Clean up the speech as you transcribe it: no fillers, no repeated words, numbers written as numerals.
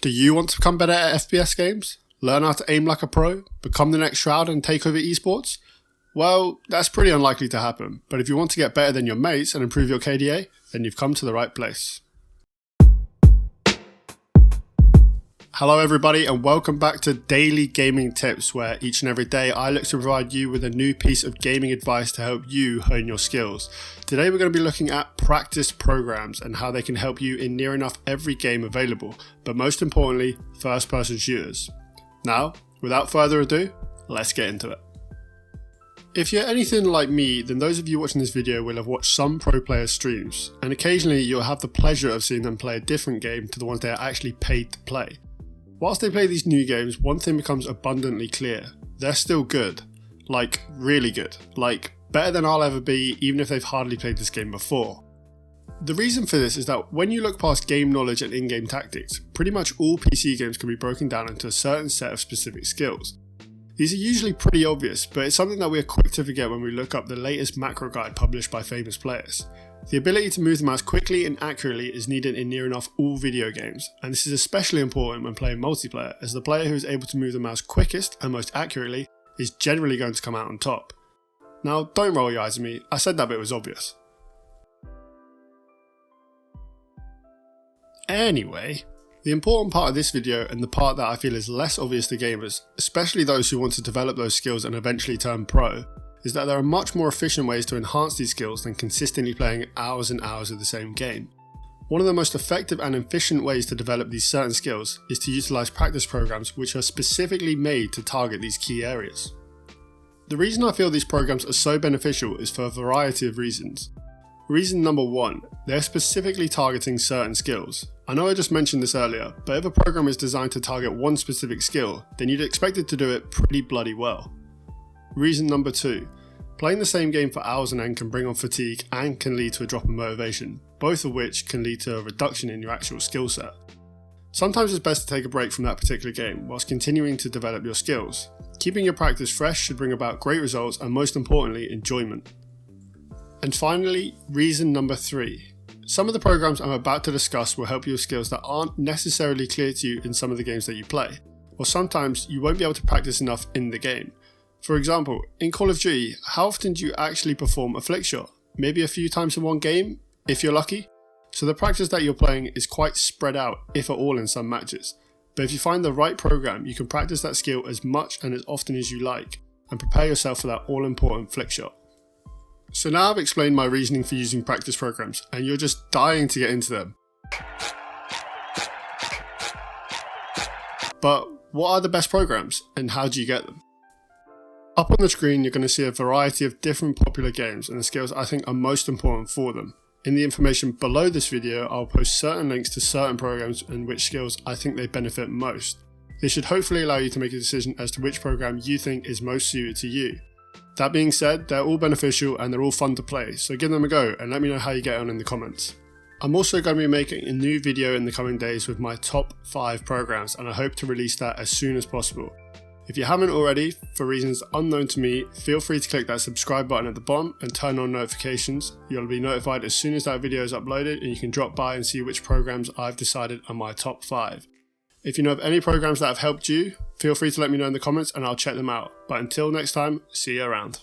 Do you want to become better at FPS games? Learn how to aim like a pro? Become the next Shroud and take over esports? Well, that's pretty unlikely to happen, but if you want to get better than your mates and improve your KDA, then you've come to the right place. Hello everybody and welcome back to Daily Gaming Tips, where each and every day I look to provide you with a new piece of gaming advice to help you hone your skills. Today we're going to be looking at practice programs and how they can help you in near enough every game available, but most importantly, first person shooters. Now, without further ado, let's get into it. If you're anything like me, then those of you watching this video will have watched some pro players' streams, and occasionally you'll have the pleasure of seeing them play a different game to the ones they are actually paid to play. Whilst they play these new games, one thing becomes abundantly clear: they're still good. Like, really good. Like, better than I'll ever be, even if they've hardly played this game before. The reason for this is that when you look past game knowledge and in-game tactics, pretty much all PC games can be broken down into a certain set of specific skills. These are usually pretty obvious, but it's something that we are quick to forget when we look up the latest macro guide published by famous players. The ability to move the mouse quickly and accurately is needed in near enough all video games, and this is especially important when playing multiplayer, as the player who is able to move the mouse quickest and most accurately is generally going to come out on top. Now, don't roll your eyes at me, I said that bit was obvious. Anyway, the important part of this video, and the part that I feel is less obvious to gamers, especially those who want to develop those skills and eventually turn pro, is that there are much more efficient ways to enhance these skills than consistently playing hours and hours of the same game. One of the most effective and efficient ways to develop these certain skills is to utilize practice programs which are specifically made to target these key areas. The reason I feel these programs are so beneficial is for a variety of reasons. Reason number one, they're specifically targeting certain skills. I know I just mentioned this earlier, but if a program is designed to target one specific skill, then you'd expect it to do it pretty bloody well. Reason number two, playing the same game for hours on end can bring on fatigue and can lead to a drop in motivation, both of which can lead to a reduction in your actual skill set. Sometimes it's best to take a break from that particular game whilst continuing to develop your skills. Keeping your practice fresh should bring about great results and, most importantly, enjoyment. And finally, reason number three. Some of the programs I'm about to discuss will help you with skills that aren't necessarily clear to you in some of the games that you play, or sometimes you won't be able to practice enough in the game. For example, in Call of Duty, how often do you actually perform a flick shot? Maybe a few times in one game, if you're lucky. So the practice that you're playing is quite spread out, if at all in some matches. But if you find the right program, you can practice that skill as much and as often as you like, and prepare yourself for that all-important flick shot. So now I've explained my reasoning for using practice programs, and you're just dying to get into them. But what are the best programs, and how do you get them? Up on the screen you're going to see a variety of different popular games and the skills I think are most important for them. In the information below this video I'll post certain links to certain programs and which skills I think they benefit most. This should hopefully allow you to make a decision as to which program you think is most suited to you. That being said, they're all beneficial and they're all fun to play, so give them a go and let me know how you get on in the comments. I'm also going to be making a new video in the coming days with my top 5 programs, and I hope to release that as soon as possible. If you haven't already, for reasons unknown to me, feel free to click that subscribe button at the bottom and turn on notifications. You'll be notified as soon as that video is uploaded, and you can drop by and see which programs I've decided are my top 5. If you know of any programs that have helped you, feel free to let me know in the comments and I'll check them out. But until next time, see you around.